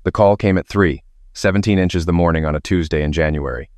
The call came at 3:17 inches the morning on a Tuesday in January.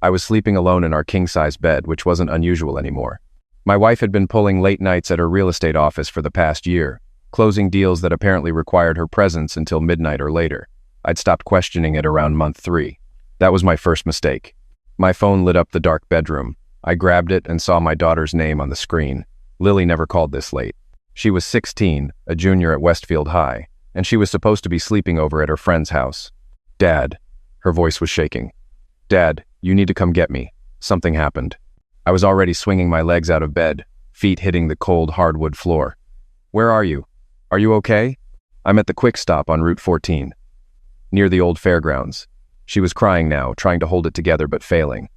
I was sleeping alone in our king-size bed, which wasn't unusual anymore. My wife had been pulling late nights at her real estate office for the past year, closing deals that apparently required her presence until midnight or later. I'd stopped questioning it around month 3. That was my first mistake. My phone lit up the dark bedroom. I grabbed it and saw my daughter's name on the screen. Lily never called this late. She was 16, a junior at Westfield High, and she was supposed to be sleeping over at her friend's house. "Dad," her voice was shaking. "Dad, you need to come get me. Something happened." I was already swinging my legs out of bed, feet hitting the cold hardwood floor. "Where are you? Are you okay?" "I'm at the quick stop on Route 14. Near the old fairgrounds." She was crying now, trying to hold it together but failing.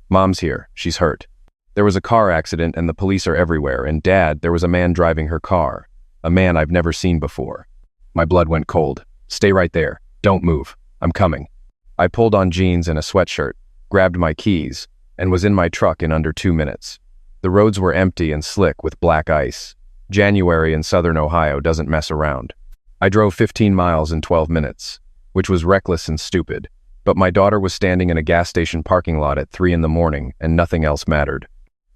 "Mom's here. She's hurt. There was a car accident and the police are everywhere, and Dad, there was a man driving her car. A man I've never seen before." My blood went cold. "Stay right there. Don't move. I'm coming." I pulled on jeans and a sweatshirt, grabbed my keys, and was in my truck in under 2 minutes. The roads were empty and slick with black ice. January in southern Ohio doesn't mess around. I drove 15 miles in 12 minutes, which was reckless and stupid, but my daughter was standing in a gas station parking lot at 3 in the morning and nothing else mattered.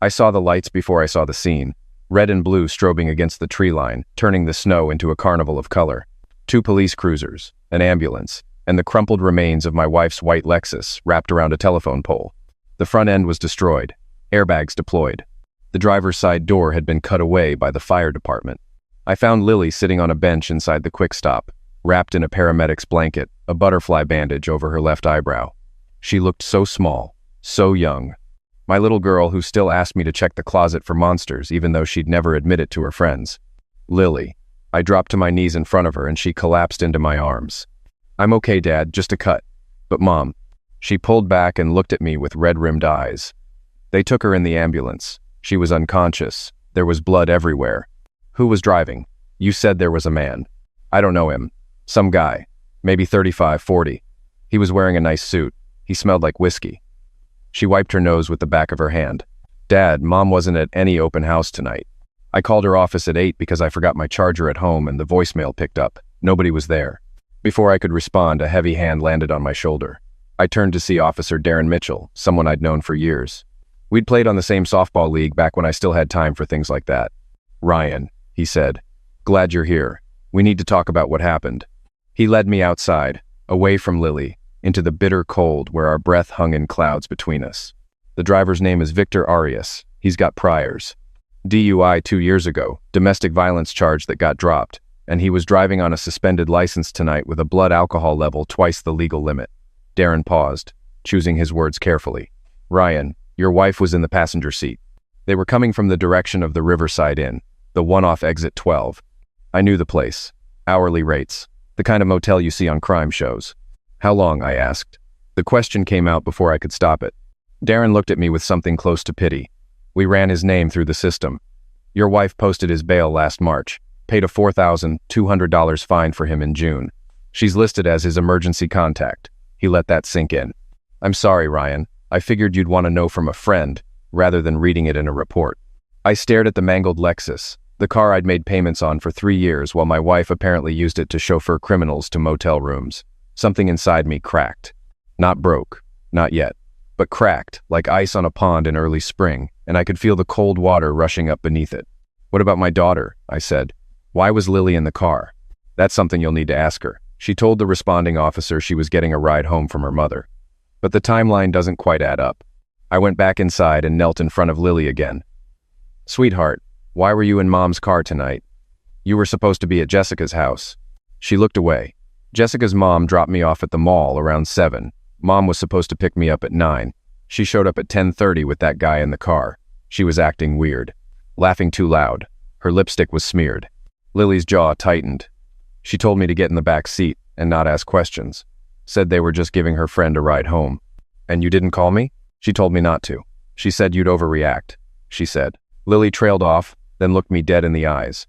I saw the lights before I saw the scene, red and blue strobing against the tree line, turning the snow into a carnival of color. 2 police cruisers, an ambulance, and the crumpled remains of my wife's white Lexus wrapped around a telephone pole. The front end was destroyed, airbags deployed. The driver's side door had been cut away by the fire department. I found Lily sitting on a bench inside the quick stop, wrapped in a paramedic's blanket, a butterfly bandage over her left eyebrow. She looked so small, so young. My little girl who still asked me to check the closet for monsters even though she'd never admit it to her friends. "Lily." I dropped to my knees in front of her and she collapsed into my arms. "I'm okay, Dad, just a cut." "But Mom." She pulled back and looked at me with red-rimmed eyes. "They took her in the ambulance. She was unconscious. There was blood everywhere." "Who was driving?" "You said there was a man." "I don't know him. Some guy. Maybe 35, 40. He was wearing a nice suit. He smelled like whiskey." She wiped her nose with the back of her hand. "Dad, Mom wasn't at any open house tonight. I called her office at 8 because I forgot my charger at home and the voicemail picked up. Nobody was there." Before I could respond, a heavy hand landed on my shoulder. I turned to see Officer Darren Mitchell, someone I'd known for years. We'd played on the same softball league back when I still had time for things like that. "Ryan," he said, "glad you're here. We need to talk about what happened." He led me outside, away from Lily, into the bitter cold where our breath hung in clouds between us. "The driver's name is Victor Arias. He's got priors. DUI 2 years ago, domestic violence charge that got dropped, and he was driving on a suspended license tonight with a blood alcohol level twice the legal limit." Darren paused, choosing his words carefully. "Ryan, your wife was in the passenger seat. They were coming from the direction of the Riverside Inn, the one off exit 12. I knew the place. Hourly rates. The kind of motel you see on crime shows." "How long?" I asked. The question came out before I could stop it. Darren looked at me with something close to pity. "We ran his name through the system. Your wife posted his bail last March, paid a $4,200 fine for him in June. She's listed as his emergency contact." He let that sink in. "I'm sorry, Ryan. I figured you'd want to know from a friend, rather than reading it in a report." I stared at the mangled Lexus, the car I'd made payments on for 3 years while my wife apparently used it to chauffeur criminals to motel rooms. Something inside me cracked. Not broke, not yet, but cracked, like ice on a pond in early spring, and I could feel the cold water rushing up beneath it. "What about my daughter?" I said. "Why was Lily in the car?" "That's something you'll need to ask her." She told the responding officer she was getting a ride home from her mother. But the timeline doesn't quite add up. I went back inside and knelt in front of Lily again. "Sweetheart, why were you in Mom's car tonight? You were supposed to be at Jessica's house." She looked away. "Jessica's mom dropped me off at the mall around 7. Mom was supposed to pick me up at 9. She showed up at 10:30 with that guy in the car. She was acting weird. Laughing too loud. Her lipstick was smeared." Lily's jaw tightened. "She told me to get in the back seat and not ask questions. Said they were just giving her friend a ride home." "And you didn't call me?" "She told me not to. She said you'd overreact," she said. Lily trailed off, then looked me dead in the eyes.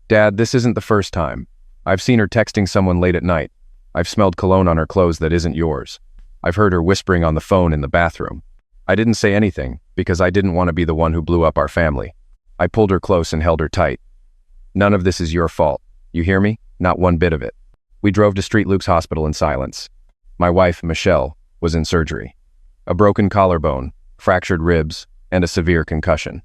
"Dad, this isn't the first time. I've seen her texting someone late at night. I've smelled cologne on her clothes that isn't yours. I've heard her whispering on the phone in the bathroom. I didn't say anything because I didn't want to be the one who blew up our family." I pulled her close and held her tight. "None of this is your fault. You hear me? Not one bit of it." We drove to St. Luke's Hospital in silence. My wife, Michelle, was in surgery. A broken collarbone, fractured ribs, and a severe concussion.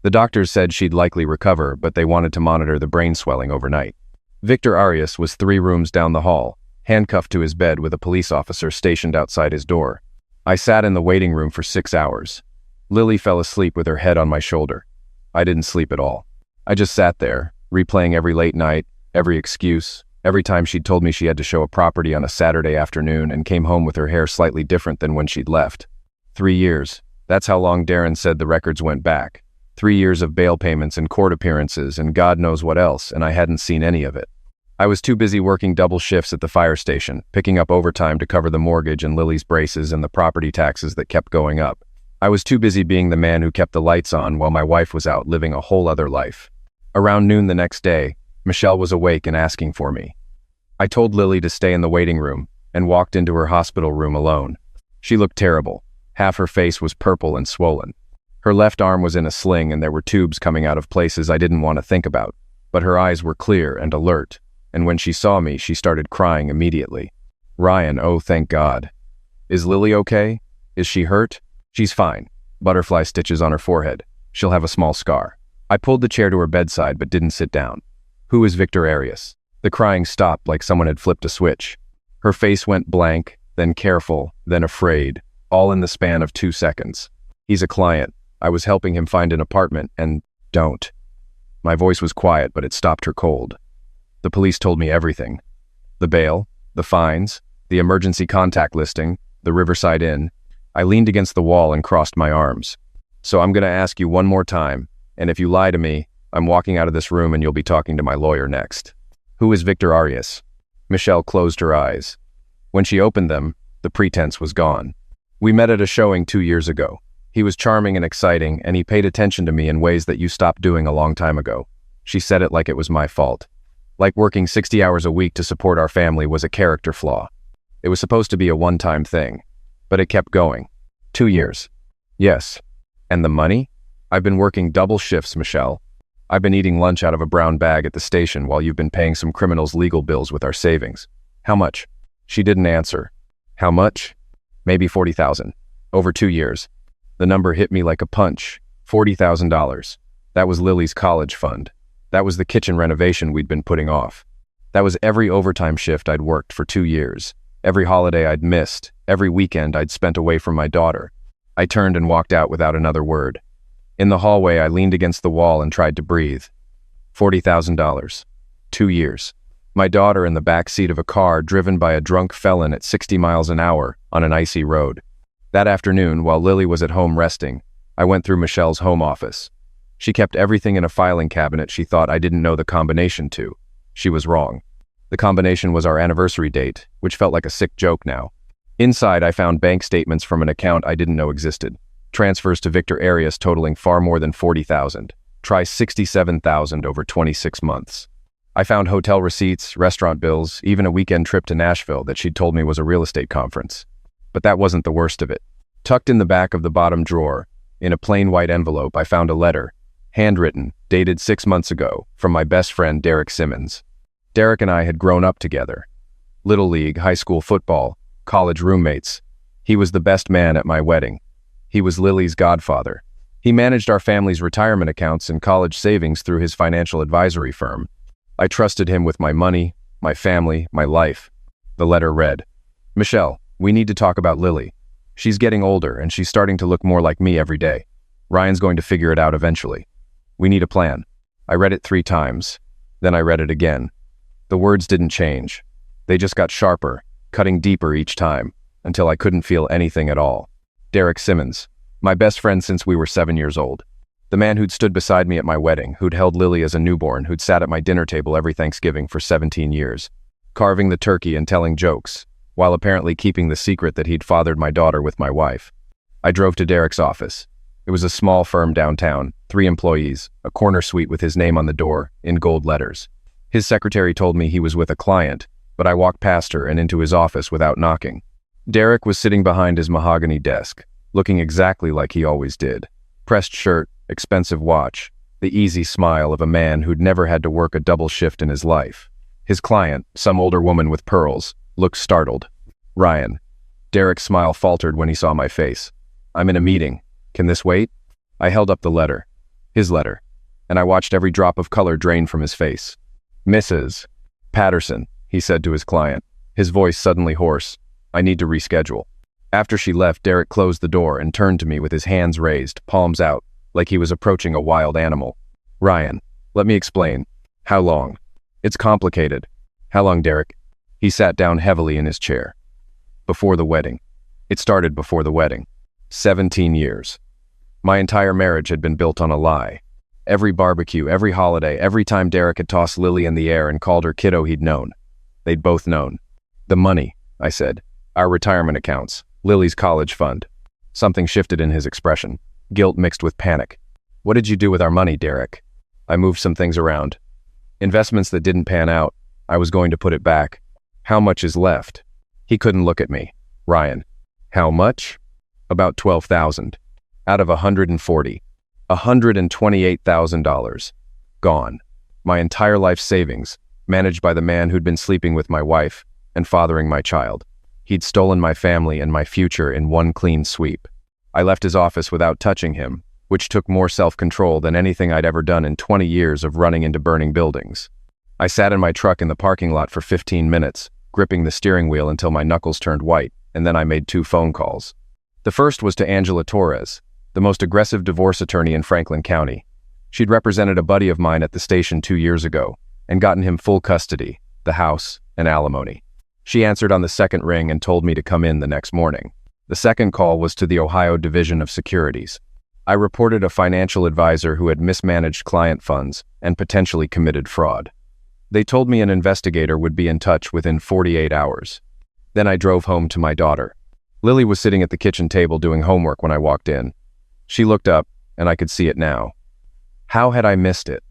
The doctors said she'd likely recover, but they wanted to monitor the brain swelling overnight. Victor Arias was 3 rooms down the hall, handcuffed to his bed with a police officer stationed outside his door. I sat in the waiting room for 6 hours. Lily fell asleep with her head on my shoulder. I didn't sleep at all. I just sat there, replaying every late night, every excuse, every time she'd told me she had to show a property on a Saturday afternoon and came home with her hair slightly different than when she'd left. 3 years. That's how long Darren said the records went back. 3 years of bail payments and court appearances and God knows what else, and I hadn't seen any of it. I was too busy working double shifts at the fire station, picking up overtime to cover the mortgage and Lily's braces and the property taxes that kept going up. I was too busy being the man who kept the lights on while my wife was out living a whole other life. Around noon the next day, Michelle was awake and asking for me. I told Lily to stay in the waiting room and walked into her hospital room alone. She looked terrible. Half her face was purple and swollen. Her left arm was in a sling and there were tubes coming out of places I didn't want to think about, but her eyes were clear and alert, and when she saw me, she started crying immediately. Ryan, oh thank God. Is Lily okay? Is she hurt? She's fine. Butterfly stitches on her forehead. She'll have a small scar. I pulled the chair to her bedside but didn't sit down. Who is Victor Arias? The crying stopped like someone had flipped a switch. Her face went blank, then careful, then afraid, all in the span of 2 seconds. He's a client. I was helping him find an apartment and don't. My voice was quiet, but it stopped her cold. The police told me everything. The bail, the fines, the emergency contact listing, the Riverside Inn. I leaned against the wall and crossed my arms. So I'm going to ask you one more time, and if you lie to me, I'm walking out of this room and you'll be talking to my lawyer next. Who is Victor Arias? Michelle closed her eyes. When she opened them, the pretense was gone. We met at a showing 2 years ago. He was charming and exciting, and he paid attention to me in ways that you stopped doing a long time ago. She said it like it was my fault. Like working 60 hours a week to support our family was a character flaw. It was supposed to be a one-time thing. But it kept going. 2 years. Yes. And the money? I've been working double shifts, Michelle. I've been eating lunch out of a brown bag at the station while you've been paying some criminals' legal bills with our savings. How much? She didn't answer. How much? Maybe $40,000. Over 2 years. The number hit me like a punch. $40,000. That was Lily's college fund. That was the kitchen renovation we'd been putting off. That was every overtime shift I'd worked for 2 years. Every holiday I'd missed, every weekend I'd spent away from my daughter. I turned and walked out without another word. In the hallway, I leaned against the wall and tried to breathe. $40,000. 2 years. My daughter in the back seat of a car driven by a drunk felon at 60 miles an hour on an icy road. That afternoon, while Lily was at home resting, I went through Michelle's home office. She kept everything in a filing cabinet she thought I didn't know the combination to. She was wrong. The combination was our anniversary date, which felt like a sick joke now. Inside, I found bank statements from an account I didn't know existed. Transfers to Victor Arias totaling far more than $40,000. Try $67,000 over 26 months. I found hotel receipts, restaurant bills, even a weekend trip to Nashville that she'd told me was a real estate conference. But that wasn't the worst of it. Tucked in the back of the bottom drawer, in a plain white envelope, I found a letter, handwritten, dated 6 months ago, from my best friend Derek Simmons. Derek and I had grown up together. Little League, high school football, college roommates. He was the best man at my wedding. He was Lily's godfather. He managed our family's retirement accounts and college savings through his financial advisory firm. I trusted him with my money, my family, my life. The letter read, Michelle, we need to talk about Lily. She's getting older and she's starting to look more like me every day. Ryan's going to figure it out eventually. We need a plan. I read it 3 times. Then I read it again. The words didn't change. They just got sharper, cutting deeper each time, until I couldn't feel anything at all. Derek Simmons, my best friend since we were 7 years old. The man who'd stood beside me at my wedding, who'd held Lily as a newborn, who'd sat at my dinner table every Thanksgiving for 17 years, carving the turkey and telling jokes, while apparently keeping the secret that he'd fathered my daughter with my wife. I drove to Derek's office. It was a small firm downtown, 3 employees, a corner suite with his name on the door, in gold letters. His secretary told me he was with a client, but I walked past her and into his office without knocking. Derek was sitting behind his mahogany desk, looking exactly like he always did. Pressed shirt, expensive watch, the easy smile of a man who'd never had to work a double shift in his life. His client, some older woman with pearls, looked startled. Ryan. Derek's smile faltered when he saw my face. I'm in a meeting. Can this wait? I held up the letter. His letter. And I watched every drop of color drain from his face. Mrs. Patterson, he said to his client, his voice suddenly hoarse. I need to reschedule. After she left, Derek closed the door and turned to me with his hands raised, palms out, like he was approaching a wild animal. Ryan, let me explain. How long? It's complicated. How long, Derek? He sat down heavily in his chair. Before the wedding. It started before the wedding. 17 years. My entire marriage had been built on a lie. Every barbecue, every holiday, every time Derek had tossed Lily in the air and called her kiddo, he'd known. They'd both known. The money, I said. Our retirement accounts. Lily's college fund. Something shifted in his expression. Guilt mixed with panic. What did you do with our money, Derek? I moved some things around. Investments that didn't pan out. I was going to put it back. How much is left? He couldn't look at me. Ryan. How much? About $12,000. Out of 140. $128,000. Gone. My entire life savings, managed by the man who'd been sleeping with my wife and fathering my child. He'd stolen my family and my future in one clean sweep. I left his office without touching him, which took more self-control than anything I'd ever done in 20 years of running into burning buildings. I sat in my truck in the parking lot for 15 minutes, gripping the steering wheel until my knuckles turned white, and then I made 2 phone calls. The first was to Angela Torres, the most aggressive divorce attorney in Franklin County. She'd represented a buddy of mine at the station 2 years ago and gotten him full custody, the house, and alimony. She answered on the second ring and told me to come in the next morning. The second call was to the Ohio Division of Securities. I reported a financial advisor who had mismanaged client funds and potentially committed fraud. They told me an investigator would be in touch within 48 hours. Then I drove home to my daughter. Lily was sitting at the kitchen table doing homework when I walked in. She looked up, and I could see it now. How had I missed it?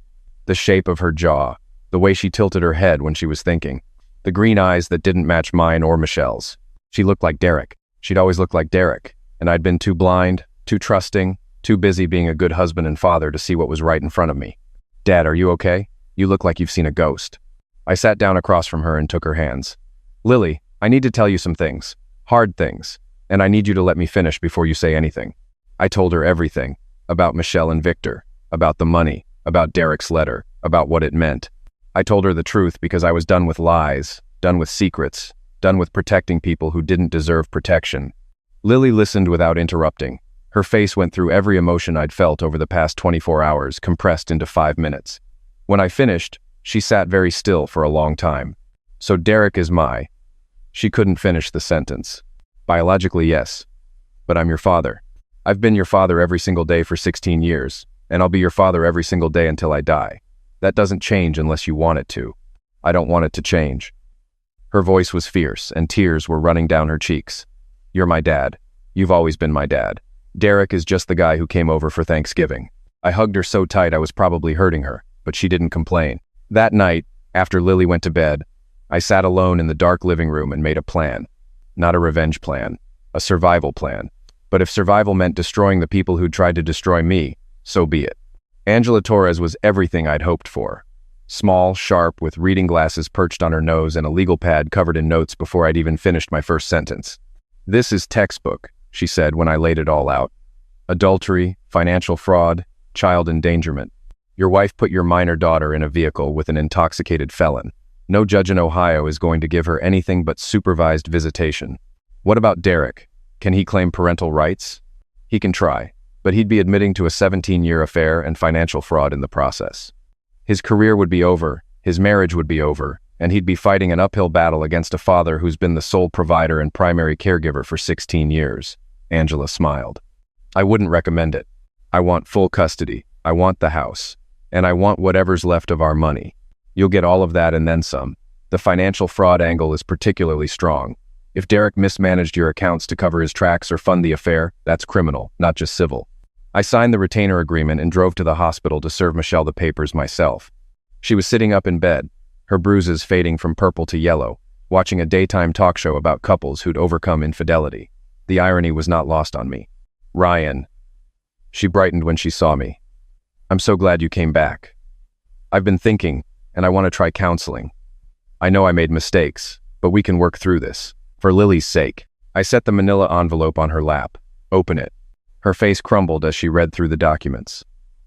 The shape of her jaw, the way she tilted her head when she was thinking, the green eyes that didn't match mine or Michelle's. She looked like Derek. She'd always looked like Derek, and I'd been too blind, too trusting, too busy being a good husband and father to see what was right in front of me. Dad, are you okay? You look like you've seen a ghost. I sat down across from her and took her hands. Lily, I need to tell you some things. Hard things. And I need you to let me finish before you say anything. I told her everything. About Michelle and Victor. About the money. About Derek's letter. About what it meant. I told her the truth because I was done with lies, done with secrets, done with protecting people who didn't deserve protection. Lily listened without interrupting. Her face went through every emotion I'd felt over the past 24 hours, compressed into 5 minutes. When I finished, she sat very still for a long time. So Derek is my... She couldn't finish the sentence. Biologically, yes. But I'm your father. I've been your father every single day for 16 years, and I'll be your father every single day until I die. That doesn't change unless you want it to. I don't want it to change. Her voice was fierce, and tears were running down her cheeks. You're my dad. You've always been my dad. Derek is just the guy who came over for Thanksgiving. I hugged her so tight I was probably hurting her, but she didn't complain. That night, after Lily went to bed, I sat alone in the dark living room and made a plan. Not a revenge plan, a survival plan. But if survival meant destroying the people who'd tried to destroy me, so be it. Angela Torres was everything I'd hoped for. Small, sharp, with reading glasses perched on her nose and a legal pad covered in notes before I'd even finished my first sentence. This is textbook, she said when I laid it all out. Adultery, financial fraud, child endangerment. Your wife put your minor daughter in a vehicle with an intoxicated felon. No judge in Ohio is going to give her anything but supervised visitation. What about Derek? Can he claim parental rights? He can try, but he'd be admitting to a 17-year affair and financial fraud in the process. His career would be over, his marriage would be over, and he'd be fighting an uphill battle against a father who's been the sole provider and primary caregiver for 16 years. Angela smiled. I wouldn't recommend it. I want full custody. I want the house. And I want whatever's left of our money. You'll get all of that and then some. The financial fraud angle is particularly strong. If Derek mismanaged your accounts to cover his tracks or fund the affair, that's criminal, not just civil. I signed the retainer agreement and drove to the hospital to serve Michelle the papers myself. She was sitting up in bed, her bruises fading from purple to yellow, watching a daytime talk show about couples who'd overcome infidelity. The irony was not lost on me. Ryan. She brightened when she saw me. I'm so glad you came back. I've been thinking, and I want to try counseling. I know I made mistakes, but we can work through this. For Lily's sake. I set the manila envelope on her lap. Open it. Her face crumbled as she read through the documents.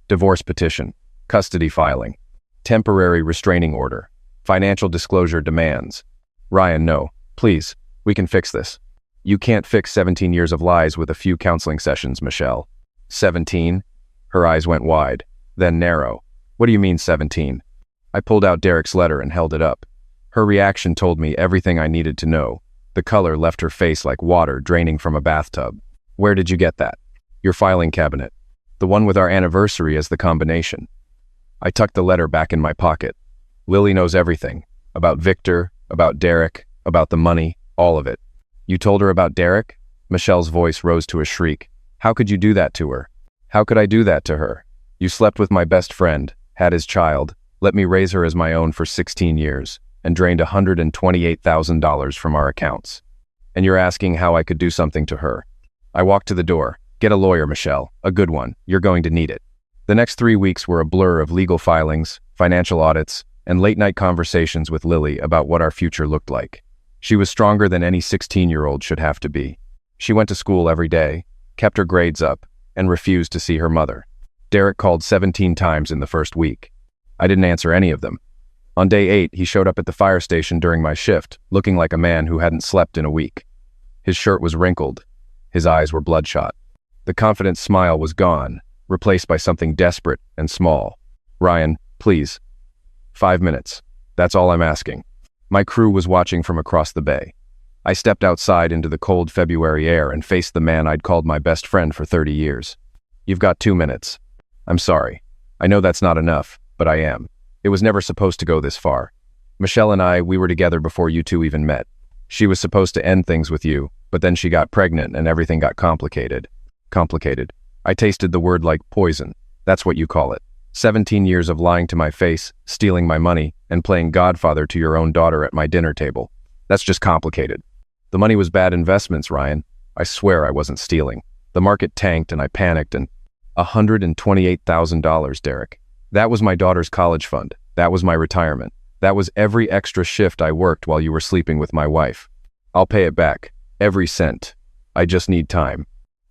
Divorce petition. Custody filing. Temporary restraining order. Financial disclosure demands. Ryan, no. Please. We can fix this. You can't fix 17 years of lies with a few counseling sessions, Michelle. 17? Her eyes went wide, then narrow. What do you mean 17? I pulled out Derek's letter and held it up. Her reaction told me everything I needed to know. The color left her face like water draining from a bathtub. Where did you get that? Your filing cabinet. The one with our anniversary as the combination. I tucked the letter back in my pocket. Lily knows everything. About Victor, about Derek, about the money, all of it. You told her about Derek? Michelle's voice rose to a shriek. How could you do that to her? How could I do that to her? You slept with my best friend, had his child, let me raise her as my own for 16 years, and drained $128,000 from our accounts. And you're asking how I could do something to her. I walked to the door. Get a lawyer, Michelle. A good one. You're going to need it. The next 3 weeks were a blur of legal filings, financial audits, and late-night conversations with Lily about what our future looked like. She was stronger than any 16-year-old should have to be. She went to school every day, kept her grades up, and refused to see her mother. Derek called 17 times in the first week. I didn't answer any of them. On day 8, he showed up at the fire station during my shift, looking like a man who hadn't slept in a week. His shirt was wrinkled. His eyes were bloodshot. The confident smile was gone, replaced by something desperate and small. Ryan, please. 5 minutes. That's all I'm asking. My crew was watching from across the bay. I stepped outside into the cold February air and faced the man I'd called my best friend for 30 years. You've got 2 minutes. I'm sorry. I know that's not enough, but I am. It was never supposed to go this far. Michelle and we were together before you two even met. She was supposed to end things with you, but then she got pregnant and everything got complicated. Complicated. I tasted the word like poison. That's what you call it. 17 years of lying to my face, stealing my money, and playing godfather to your own daughter at my dinner table. That's just complicated. The money was bad investments, Ryan. I swear I wasn't stealing. The market tanked and I panicked and $128,000, Derek. That was my daughter's college fund. That was my retirement. That was every extra shift I worked while you were sleeping with my wife. I'll pay it back. Every cent. I just need time.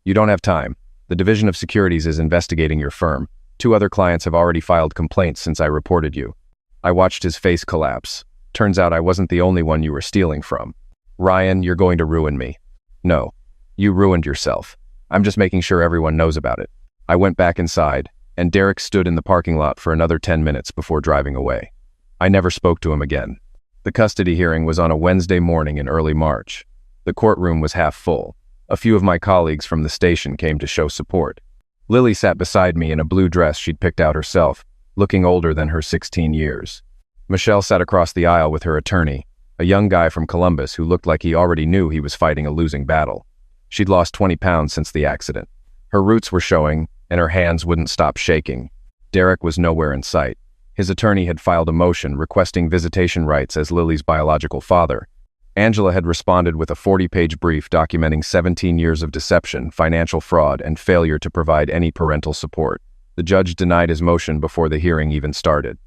You don't have time. The Division of Securities is investigating your firm. 2 other clients have already filed complaints since I reported you. I watched his face collapse. Turns out I wasn't the only one you were stealing from. Ryan, you're going to ruin me. No. You ruined yourself. I'm just making sure everyone knows about it. I went back inside, and Derek stood in the parking lot for another 10 minutes before driving away. I never spoke to him again. The custody hearing was on a Wednesday morning in early March. The courtroom was half full. A few of my colleagues from the station came to show support. Lily sat beside me in a blue dress she'd picked out herself, looking older than her 16 years. Michelle sat across the aisle with her attorney, a young guy from Columbus who looked like he already knew he was fighting a losing battle. She'd lost 20 pounds since the accident. Her roots were showing, and her hands wouldn't stop shaking. Derek was nowhere in sight. His attorney had filed a motion requesting visitation rights as Lily's biological father. Angela had responded with a 40-page brief documenting 17 years of deception, financial fraud, and failure to provide any parental support. The judge denied his motion before the hearing even started.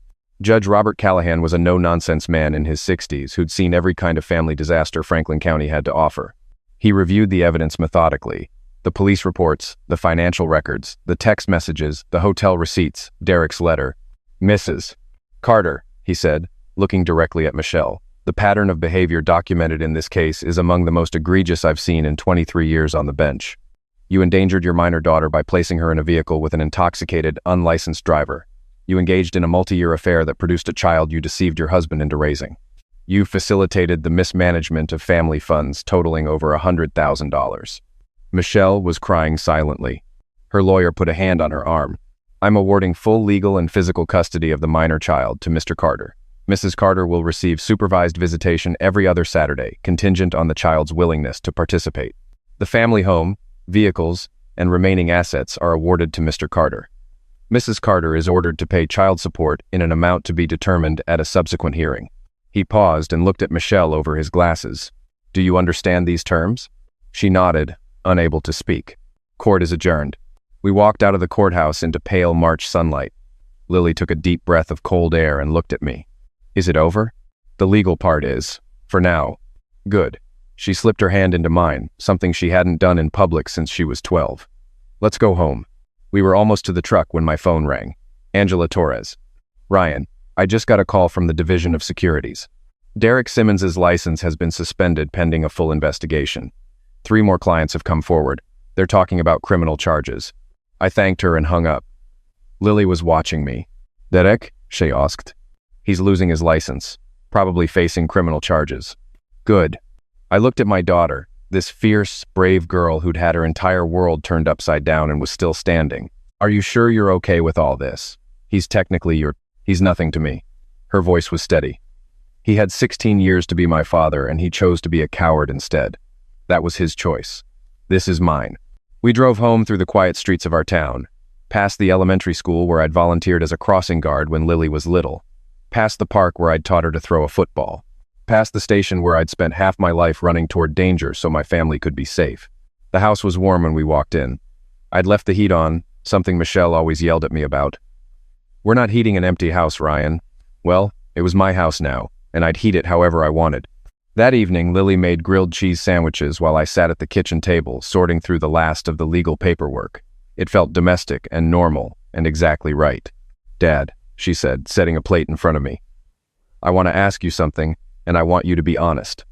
Judge Robert Callahan was a no-nonsense man in his 60s who'd seen every kind of family disaster Franklin County had to offer. He reviewed the evidence methodically. The police reports, the financial records, the text messages, the hotel receipts, Derek's letter. Mrs. Carter, he said, looking directly at Michelle. The pattern of behavior documented in this case is among the most egregious I've seen in 23 years on the bench. You endangered your minor daughter by placing her in a vehicle with an intoxicated, unlicensed driver. You engaged in a multi-year affair that produced a child you deceived your husband into raising. You facilitated the mismanagement of family funds totaling over $100,000. Michelle was crying silently. Her lawyer put a hand on her arm. I'm awarding full legal and physical custody of the minor child to Mr. Carter. Mrs. Carter will receive supervised visitation every other Saturday, contingent on the child's willingness to participate. The family home, vehicles, and remaining assets are awarded to Mr. Carter. Mrs. Carter is ordered to pay child support in an amount to be determined at a subsequent hearing. He paused and looked at Michelle over his glasses. Do you understand these terms? She nodded, unable to speak. Court is adjourned. We walked out of the courthouse into pale March sunlight. Lily took a deep breath of cold air and looked at me. Is it over? The legal part is, for now. Good. She slipped her hand into mine, something she hadn't done in public since she was 12. Let's go home. We were almost to the truck when my phone rang. Angela Torres. Ryan, I just got a call from the Division of Securities. Derek Simmons's license has been suspended pending a full investigation. 3 more clients have come forward. They're talking about criminal charges. I thanked her and hung up. Lily was watching me. Derek? She asked. He's losing his license, probably facing criminal charges. Good. I looked at my daughter, this fierce, brave girl who'd had her entire world turned upside down and was still standing. Are you sure you're okay with all this? He's nothing to me. Her voice was steady. He had 16 years to be my father, and he chose to be a coward instead. That was his choice. This is mine. We drove home through the quiet streets of our town, past the elementary school where I'd volunteered as a crossing guard when Lily was little, past the park where I'd taught her to throw a football, past the station where I'd spent half my life running toward danger so my family could be safe. The house was warm when we walked in. I'd left the heat on, something Michelle always yelled at me about. We're not heating an empty house, Ryan. Well, it was my house now, and I'd heat it however I wanted. That evening, Lily made grilled cheese sandwiches while I sat at the kitchen table, sorting through the last of the legal paperwork. It felt domestic and normal, and exactly right. Dad, she said, setting a plate in front of me. I want to ask you something, and I want you to be honest.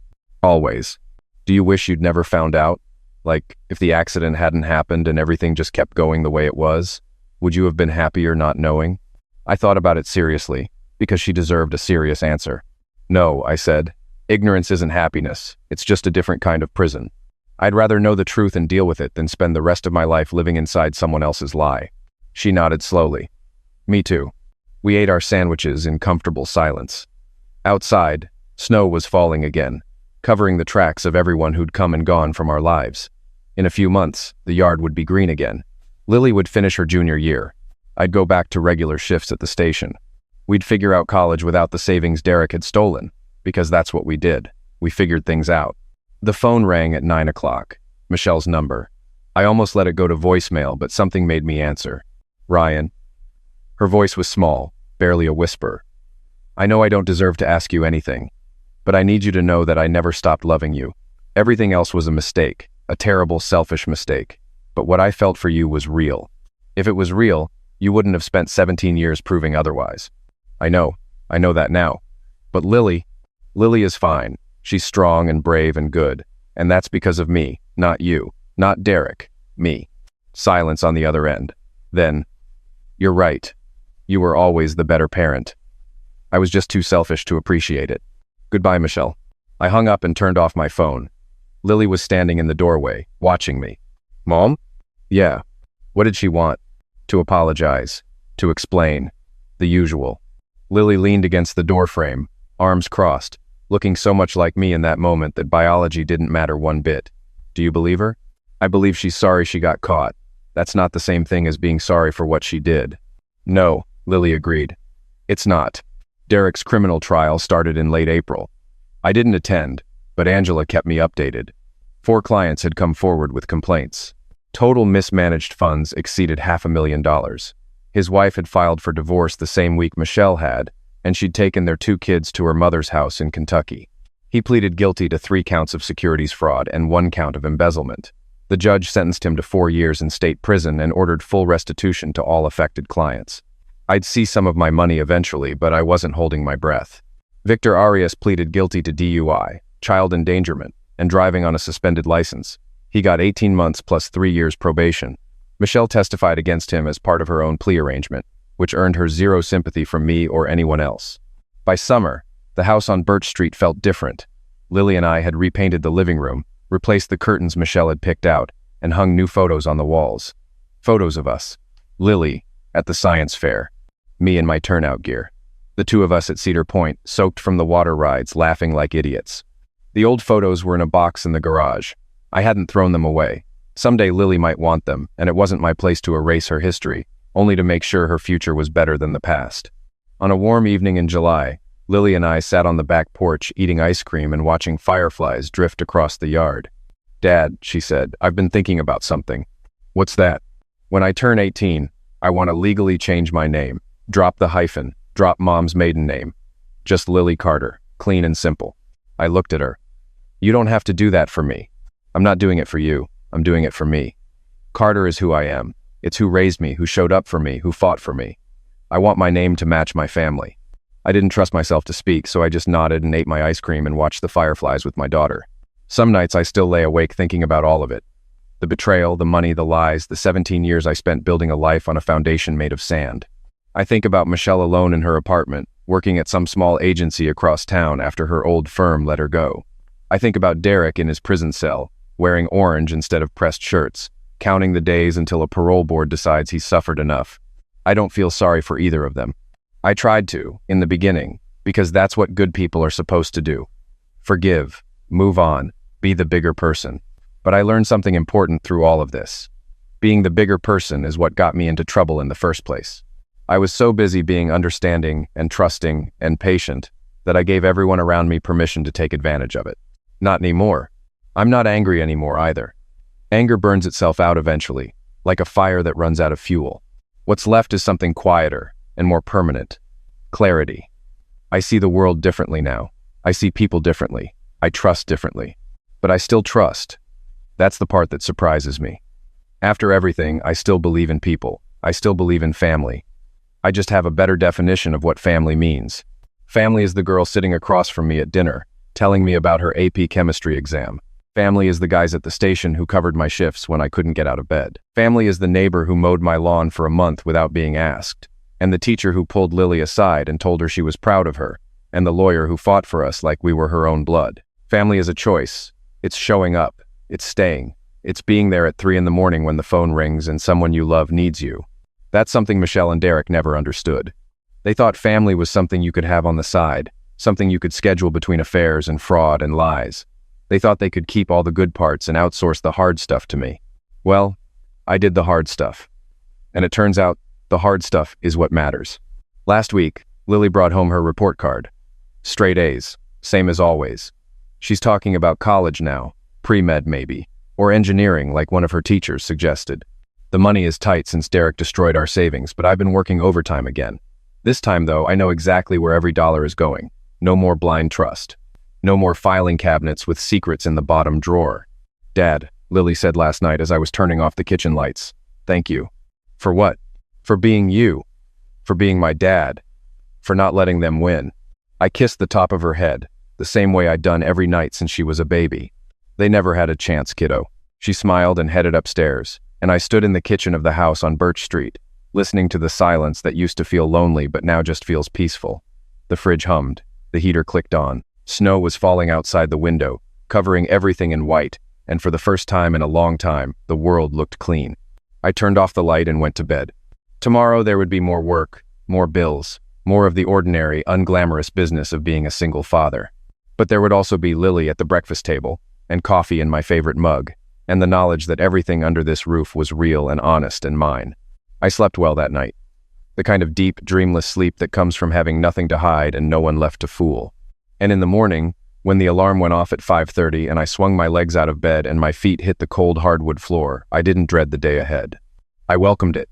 Always. Do you wish you'd never found out? Like, if the accident hadn't happened and everything just kept going the way it was, would you have been happier not knowing? I thought about it seriously, because she deserved a serious answer. No, I said. Ignorance isn't happiness. It's just a different kind of prison. I'd rather know the truth and deal with it than spend the rest of my life living inside someone else's lie. She nodded slowly. Me too. We ate our sandwiches in comfortable silence. Outside, snow was falling again, covering the tracks of everyone who'd come and gone from our lives. In a few months, the yard would be green again. Lily would finish her junior year. I'd go back to regular shifts at the station. We'd figure out college without the savings Derek had stolen, because that's what we did. We figured things out. The phone rang at 9 o'clock. Michelle's number. I almost let it go to voicemail, but something made me answer. Ryan. Her voice was small, barely a whisper. I know I don't deserve to ask you anything, but I need you to know that I never stopped loving you. Everything else was a mistake, a terrible, selfish mistake. But what I felt for you was real. If it was real, you wouldn't have spent 17 years proving otherwise. I know that now. But Lily is fine. She's strong and brave and good. And that's because of me, not you, not Derek, me. Silence on the other end. Then, you're right. You were always the better parent. I was just too selfish to appreciate it. Goodbye, Michelle. I hung up and turned off my phone. Lily was standing in the doorway, watching me. Mom? Yeah. What did she want? To apologize. To explain. The usual. Lily leaned against the doorframe, arms crossed, looking so much like me in that moment that biology didn't matter one bit. Do you believe her? I believe she's sorry she got caught. That's not the same thing as being sorry for what she did. No, Lily agreed. It's not. Derek's criminal trial started in late April. I didn't attend, but Angela kept me updated. 4 clients had come forward with complaints. Total mismanaged funds exceeded $500,000. His wife had filed for divorce the same week Michelle had, and she'd taken their 2 kids to her mother's house in Kentucky. He pleaded guilty to 3 counts of securities fraud and 1 count of embezzlement. The judge sentenced him to 4 years in state prison and ordered full restitution to all affected clients. I'd see some of my money eventually, but I wasn't holding my breath. Victor Arias pleaded guilty to DUI, child endangerment, and driving on a suspended license. He got 18 months plus 3 years probation. Michelle testified against him as part of her own plea arrangement, which earned her 0 sympathy from me or anyone else. By summer, the house on Birch Street felt different. Lily and I had repainted the living room, replaced the curtains Michelle had picked out, and hung new photos on the walls. Photos of us. Lily, at the science fair. Me in my turnout gear. The 2 of us at Cedar Point, soaked from the water rides, laughing like idiots. The old photos were in a box in the garage. I hadn't thrown them away. Someday Lily might want them, and it wasn't my place to erase her history, only to make sure her future was better than the past. On a warm evening in July, Lily and I sat on the back porch eating ice cream and watching fireflies drift across the yard. Dad, she said, I've been thinking about something. What's that? When I turn 18, I want to legally change my name. Drop the hyphen. Drop Mom's maiden name. Just Lily Carter. clean and simple. I looked at her. You don't have to do that for me. I'm not doing it for you. I'm doing it for me. Carter is who I am. It's who raised me, who showed up for me, who fought for me. I want my name to match my family. I didn't trust myself to speak, so I just nodded and ate my ice cream and watched the fireflies with my daughter. Some nights I still lay awake thinking about all of it. The betrayal, the money, the lies, the 17 years I spent building a life on a foundation made of sand. I think about Michelle alone in her apartment, working at some small agency across town after her old firm let her go. I think about Derek in his prison cell, wearing orange instead of pressed shirts, counting the days until a parole board decides he's suffered enough. I don't feel sorry for either of them. I tried to, in the beginning, because that's what good people are supposed to do. Forgive, move on, be the bigger person. But I learned something important through all of this. Being the bigger person is what got me into trouble in the first place. I was so busy being understanding and trusting and patient that I gave everyone around me permission to take advantage of it. Not anymore. I'm not angry anymore either. Anger burns itself out eventually, like a fire that runs out of fuel. What's left is something quieter and more permanent. Clarity. I see the world differently now. I see people differently. I trust differently. But I still trust. That's the part that surprises me. After everything, I still believe in people. I still believe in family. I just have a better definition of what family means. Family is the girl sitting across from me at dinner, telling me about her AP chemistry exam. Family is the guys at the station who covered my shifts when I couldn't get out of bed. Family is the neighbor who mowed my lawn for a month without being asked, and the teacher who pulled Lily aside and told her she was proud of her, and the lawyer who fought for us like we were her own blood. Family is a choice. It's showing up. It's staying. It's being there at 3 a.m. when the phone rings and someone you love needs you. That's something Michelle and Derek never understood. They thought family was something you could have on the side, something you could schedule between affairs and fraud and lies. They thought they could keep all the good parts and outsource the hard stuff to me. Well, I did the hard stuff. And it turns out, the hard stuff is what matters. Last week, Lily brought home her report card. Straight A's, same as always. She's talking about college now, pre-med maybe, or engineering like one of her teachers suggested. The money is tight since Derek destroyed our savings, but I've been working overtime again. This time though, I know exactly where every dollar is going. No more blind trust. No more filing cabinets with secrets in the bottom drawer. Dad, Lily said last night as I was turning off the kitchen lights. Thank you. For what? For being you. For being my dad. For not letting them win. I kissed the top of her head, the same way I'd done every night since she was a baby. They never had a chance, kiddo. She smiled and headed upstairs, and I stood in the kitchen of the house on Birch Street, listening to the silence that used to feel lonely but now just feels peaceful. The fridge hummed. The heater clicked on. Snow was falling outside the window, covering everything in white, and for the first time in a long time, the world looked clean. I turned off the light and went to bed. Tomorrow there would be more work, more bills, more of the ordinary, unglamorous business of being a single father. But there would also be Lily at the breakfast table, and coffee in my favorite mug, and the knowledge that everything under this roof was real and honest and mine. I slept well that night. The kind of deep, dreamless sleep that comes from having nothing to hide and no one left to fool. And in the morning, when the alarm went off at 5:30 and I swung my legs out of bed and my feet hit the cold hardwood floor, I didn't dread the day ahead. I welcomed it.